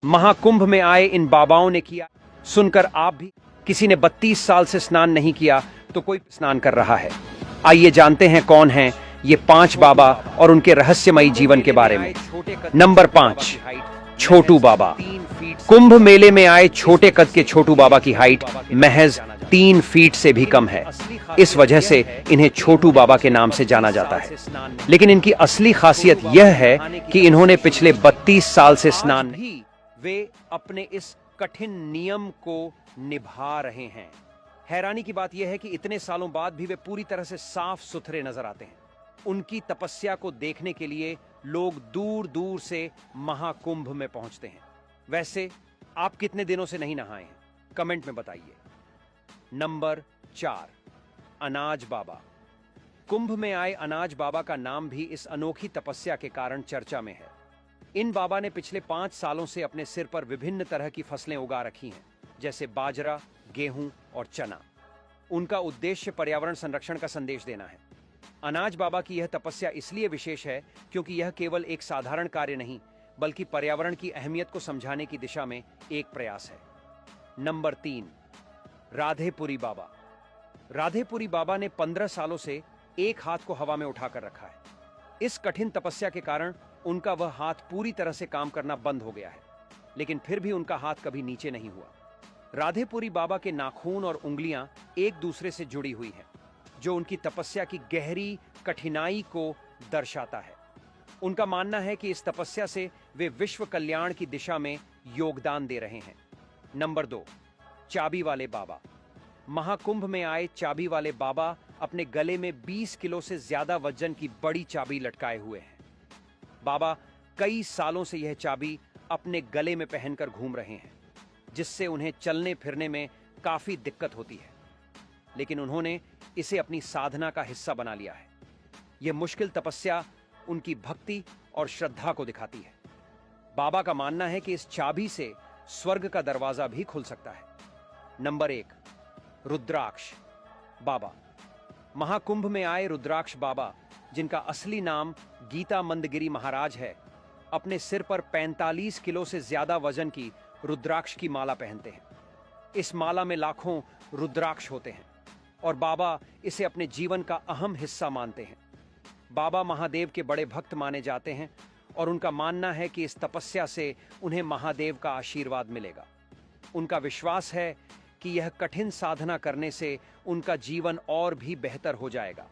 महाकुंभ में आए इन बाबाओं ने किया, सुनकर आप भी। किसी ने 32 साल से स्नान नहीं किया तो कोई स्नान कर रहा है। आइए जानते हैं कौन हैं ये 5 बाबा और उनके रहस्यमयी जीवन के बारे में। नंबर 5, छोटू बाबा। कुंभ मेले में आए छोटे कद के छोटू बाबा की हाइट महज 3 फीट से भी कम है। इस वजह से इन्हें छोटू बाबा के नाम से जाना जाता है। लेकिन इनकी असली खासियत यह है कि इन्होंने पिछले 32 साल से स्नान नहीं, वे अपने इस कठिन नियम को निभा रहे हैं। हैरानी की बात यह है कि इतने सालों बाद भी वे पूरी तरह से साफ सुथरे नजर आते हैं। उनकी तपस्या को देखने के लिए लोग दूर दूर से महाकुंभ में पहुंचते हैं। वैसे आप कितने दिनों से नहीं नहाए हैं? कमेंट में बताइए। नंबर 4, अनाज बाबा। कुंभ में आए अनाज बाबा का नाम भी इस अनोखी तपस्या के कारण चर्चा में है। इन बाबा ने पिछले 5 सालों से अपने सिर पर विभिन्न तरह की फसलें उगा रखी हैं, जैसे बाजरा, गेहूं और चना। उनका उद्देश्य पर्यावरण संरक्षण का संदेश देना है। अनाज बाबा की यह तपस्या इसलिए विशेष है क्योंकि यह केवल एक साधारण कार्य नहीं, बल्कि पर्यावरण की अहमियत को समझाने की दिशा में एक प्रयास है। नंबर 3, राधेपुरी बाबा। राधेपुरी बाबा ने 15 सालों से एक हाथ को हवा में उठाकर रखा है। इस कठिन तपस्या के कारण उनका वह हाथ पूरी तरह से काम करना बंद हो गया है, लेकिन फिर भी उनका हाथ कभी नीचे नहीं हुआ। राधेपुरी बाबा के नाखून और उंगलियां एक दूसरे से जुड़ी हुई हैं, जो उनकी तपस्या की गहरी कठिनाई को दर्शाता है। उनका मानना है कि इस तपस्या से वे विश्व कल्याण की दिशा में योगदान दे रहे हैं। नंबर 2, चाबी वाले बाबा। महाकुंभ में आए चाबी वाले बाबा अपने गले में 20 किलो से ज्यादा वजन की बड़ी चाबी लटकाए हुए हैं। बाबा कई सालों से यह चाबी अपने गले में पहनकर घूम रहे हैं, जिससे उन्हें चलने फिरने में काफी दिक्कत होती है, लेकिन उन्होंने इसे अपनी साधना का हिस्सा बना लिया है। यह मुश्किल तपस्या उनकी भक्ति और श्रद्धा को दिखाती है। बाबा का मानना है कि इस चाबी से स्वर्ग का दरवाजा भी खुल सकता है। नंबर 1, रुद्राक्ष बाबा। महाकुंभ में आए रुद्राक्ष बाबा, जिनका असली नाम गीता मंदगिरी महाराज है, अपने सिर पर 45 किलो से ज्यादा वजन की रुद्राक्ष की माला पहनते हैं। इस माला में लाखों रुद्राक्ष होते हैं और बाबा इसे अपने जीवन का अहम हिस्सा मानते हैं। बाबा महादेव के बड़े भक्त माने जाते हैं और उनका मानना है कि इस तपस्या से उन्हें महादेव का आशीर्वाद मिलेगा। उनका विश्वास है कि यह कठिन साधना करने से उनका जीवन और भी बेहतर हो जाएगा।